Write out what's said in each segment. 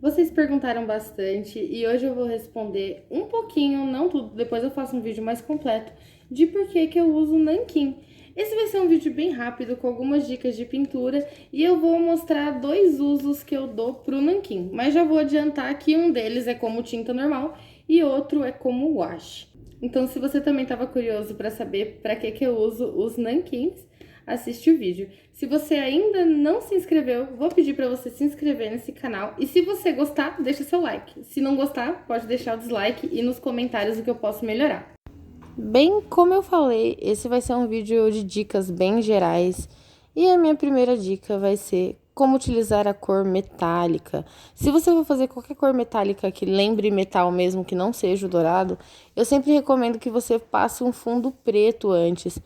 Vocês perguntaram bastante e hoje eu vou responder um pouquinho, não tudo, depois eu faço um vídeo mais completo de por que eu uso nanquim. Esse vai ser um vídeo bem rápido com algumas dicas de pintura e eu vou mostrar dois usos que eu dou pro nanquim, mas já vou adiantar que um deles é como tinta normal e outro é como wash. Então, se você também estava curioso para saber para que eu uso os nanquins, assiste o vídeo. Se você ainda não se inscreveu, vou pedir para você se inscrever nesse canal. E se você gostar, deixa seu like. Se não gostar, pode deixar o dislike e nos comentários o que eu posso melhorar. Bem, como eu falei, esse vai ser um vídeo de dicas bem gerais. E a minha primeira dica vai ser como utilizar a cor metálica. Se você for fazer qualquer cor metálica que lembre metal mesmo, que não seja o dourado, eu sempre recomendo que você passe um fundo preto antes,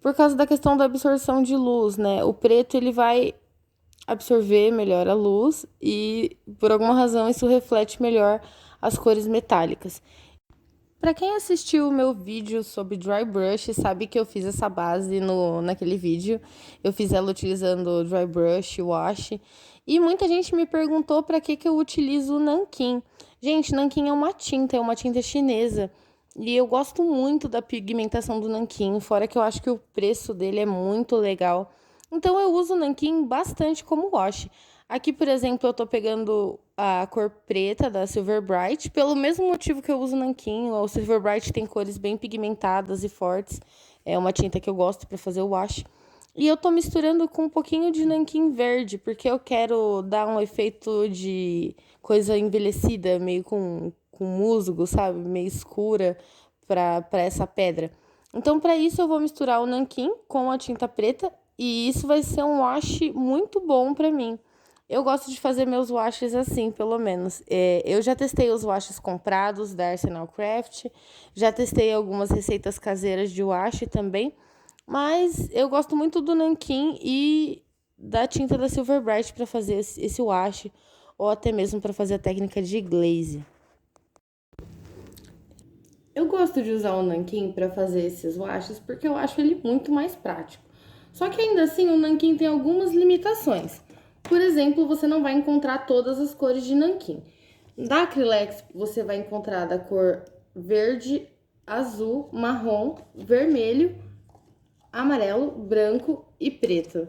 por causa da questão da absorção de luz, né? O preto ele vai absorver melhor a luz e, por alguma razão, isso reflete melhor as cores metálicas. Para quem assistiu o meu vídeo sobre dry brush, sabe que eu fiz essa base naquele vídeo. Eu fiz ela utilizando dry brush, wash. E muita gente me perguntou para que eu utilizo o nanquim. Gente, nanquim é uma tinta chinesa. E eu gosto muito da pigmentação do nanquim, fora que eu acho que o preço dele é muito legal. Então eu uso o nanquim bastante como wash. Aqui, por exemplo, eu tô pegando a cor preta da Silver Bright, pelo mesmo motivo que eu uso nanquim. O Silver Bright tem cores bem pigmentadas e fortes. É uma tinta que eu gosto para fazer o wash. E eu tô misturando com um pouquinho de nanquim verde, porque eu quero dar um efeito de coisa envelhecida, meio com musgo, sabe? Meio escura para essa pedra. Então, para isso, eu vou misturar o nanquim com a tinta preta e isso vai ser um wash muito bom para mim. Eu gosto de fazer meus washes assim, pelo menos. Eu já testei os washes comprados da Arsenal Craft, já testei algumas receitas caseiras de wash também, mas eu gosto muito do nanquim e da tinta da Silver Bright para fazer esse wash, ou até mesmo para fazer a técnica de glaze. Eu gosto de usar o nanquim para fazer esses washes porque eu acho ele muito mais prático. Só que ainda assim o nanquim tem algumas limitações. Por exemplo, você não vai encontrar todas as cores de nanquim. Da Acrylex você vai encontrar da cor verde, azul, marrom, vermelho, amarelo, branco e preto.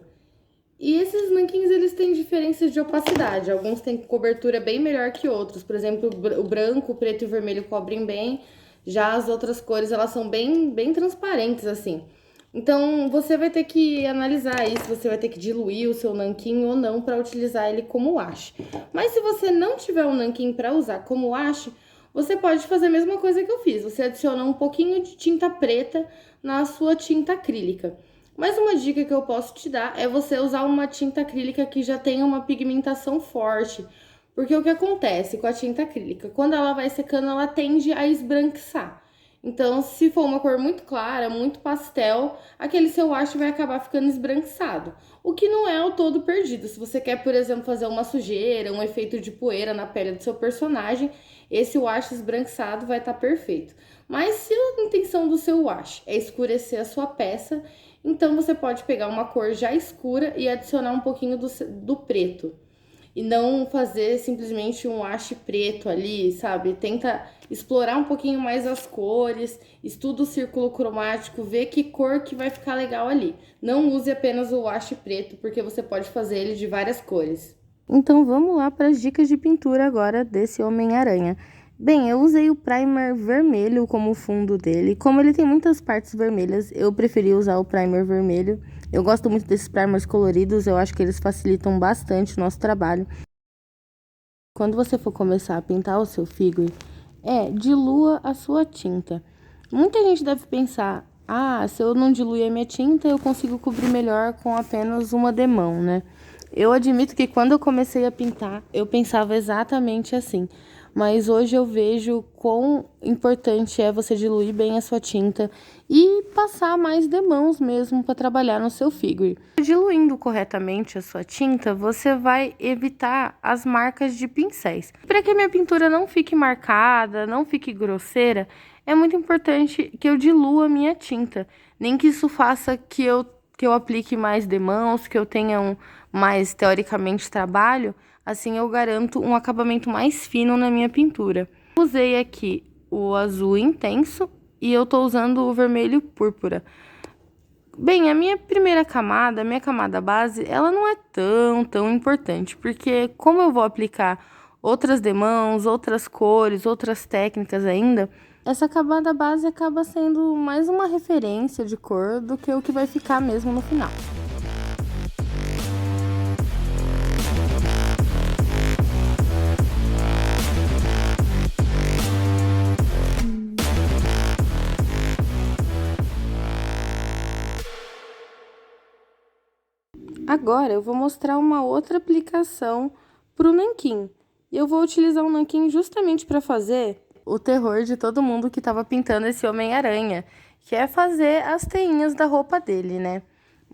E esses nanquins, eles têm diferenças de opacidade. Alguns têm cobertura bem melhor que outros. Por exemplo, o branco, o preto e o vermelho cobrem bem. Já as outras cores, elas são bem transparentes, assim. Então, você vai ter que analisar isso, você vai ter que diluir o seu nanquim ou não para utilizar ele como wash. Mas se você não tiver um nanquim para usar como wash, você pode fazer a mesma coisa que eu fiz. Você adiciona um pouquinho de tinta preta na sua tinta acrílica. Mas uma dica que eu posso te dar é você usar uma tinta acrílica que já tenha uma pigmentação forte. Porque o que acontece com a tinta acrílica? Quando ela vai secando, ela tende a esbranquiçar. Então, se for uma cor muito clara, muito pastel, aquele seu wash vai acabar ficando esbranquiçado. O que não é o todo perdido. Se você quer, por exemplo, fazer uma sujeira, um efeito de poeira na pele do seu personagem, esse wash esbranquiçado vai estar perfeito. Mas se a intenção do seu wash é escurecer a sua peça, então você pode pegar uma cor já escura e adicionar um pouquinho do preto. E não fazer simplesmente um wash preto ali, sabe? Tenta explorar um pouquinho mais as cores, estuda o círculo cromático, vê que cor que vai ficar legal ali. Não use apenas o wash preto, porque você pode fazer ele de várias cores. Então vamos lá para as dicas de pintura agora desse Homem-Aranha. Bem, eu usei o primer vermelho como fundo dele. Como ele tem muitas partes vermelhas, eu preferi usar o primer vermelho. Eu gosto muito desses primers coloridos, eu acho que eles facilitam bastante o nosso trabalho. Quando você for começar a pintar o seu figure, dilua a sua tinta. Muita gente deve pensar, se eu não diluir a minha tinta, eu consigo cobrir melhor com apenas uma demão, né? Eu admito que quando eu comecei a pintar, eu pensava exatamente assim. Mas hoje eu vejo quão importante é você diluir bem a sua tinta e passar mais demãos mesmo para trabalhar no seu figure. Diluindo corretamente a sua tinta, você vai evitar as marcas de pincéis. Para que a minha pintura não fique marcada, não fique grosseira, é muito importante que eu dilua a minha tinta. Nem que isso faça que eu aplique mais demãos, que eu tenha mais, teoricamente, trabalho, Assim eu garanto um acabamento mais fino na minha pintura. Usei aqui o azul intenso e eu tô usando o vermelho púrpura. Bem, a minha primeira camada, a minha camada base, ela não é tão importante, porque como eu vou aplicar outras demãos, outras cores, outras técnicas ainda, essa camada base acaba sendo mais uma referência de cor do que o que vai ficar mesmo no final. Agora eu vou mostrar uma outra aplicação para o nanquim. E eu vou utilizar o nanquim justamente para fazer o terror de todo mundo que estava pintando esse Homem-Aranha, que é fazer as teinhas da roupa dele, né?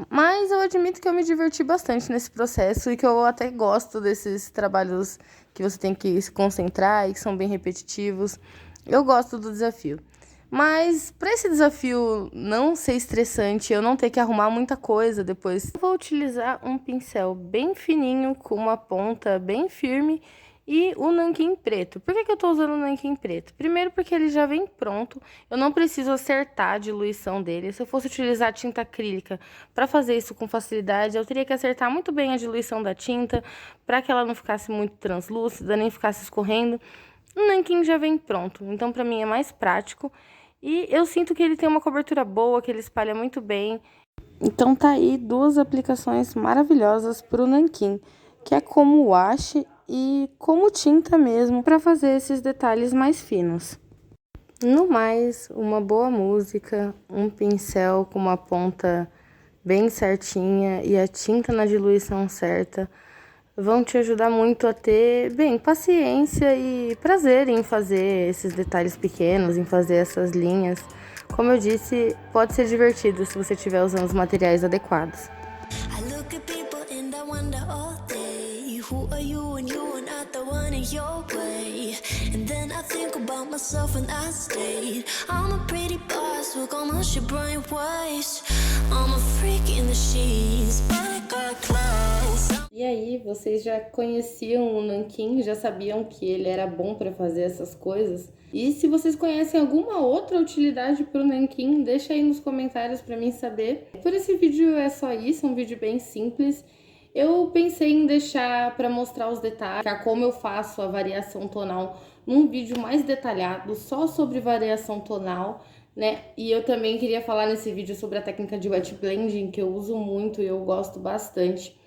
Mas eu admito que eu me diverti bastante nesse processo e que eu até gosto desses trabalhos que você tem que se concentrar e que são bem repetitivos. Eu gosto do desafio. Mas para esse desafio não ser estressante, eu não ter que arrumar muita coisa depois, eu vou utilizar um pincel bem fininho, com uma ponta bem firme e o nanquim preto. Por que eu estou usando o nanquim preto? Primeiro porque ele já vem pronto, eu não preciso acertar a diluição dele. Se eu fosse utilizar tinta acrílica para fazer isso com facilidade, eu teria que acertar muito bem a diluição da tinta para que ela não ficasse muito translúcida, nem ficasse escorrendo. O nanquim já vem pronto, então para mim é mais prático. E eu sinto que ele tem uma cobertura boa, que ele espalha muito bem. Então tá aí duas aplicações maravilhosas para o nanquim, que é como washi e como tinta mesmo, para fazer esses detalhes mais finos. No mais, uma boa música, um pincel com uma ponta bem certinha e a tinta na diluição certa vão te ajudar muito a ter, bem, paciência e prazer em fazer esses detalhes pequenos, em fazer essas linhas. Como eu disse, pode ser divertido se você estiver usando os materiais adequados. E aí, vocês já conheciam o nanquim, já sabiam que ele era bom para fazer essas coisas? E se vocês conhecem alguma outra utilidade para o nanquim, deixa aí nos comentários para mim saber. Por esse vídeo é só isso, um vídeo bem simples. Eu pensei em deixar para mostrar os detalhes, como eu faço a variação tonal num vídeo mais detalhado, só sobre variação tonal, né? E eu também queria falar nesse vídeo sobre a técnica de wet blending, que eu uso muito e eu gosto bastante.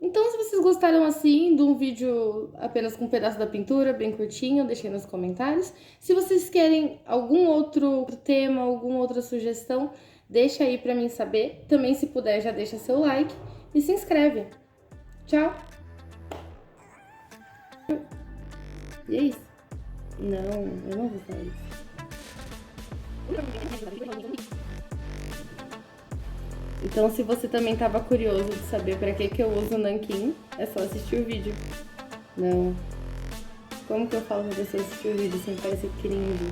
Então, se vocês gostaram assim de um vídeo apenas com um pedaço da pintura, bem curtinho, deixem nos comentários. Se vocês querem algum outro tema, alguma outra sugestão, deixa aí pra mim saber. Também, se puder, já deixa seu like e se inscreve. Tchau! E é isso. Não, eu não vou falar isso. Então, se você também estava curioso de saber para que eu uso o nanquim, é só assistir o vídeo. Não. Como que eu falo pra você assistir o vídeo sem parecer cringe?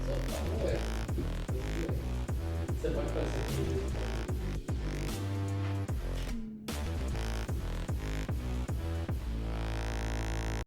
Só fala, ué. Você pode fazer.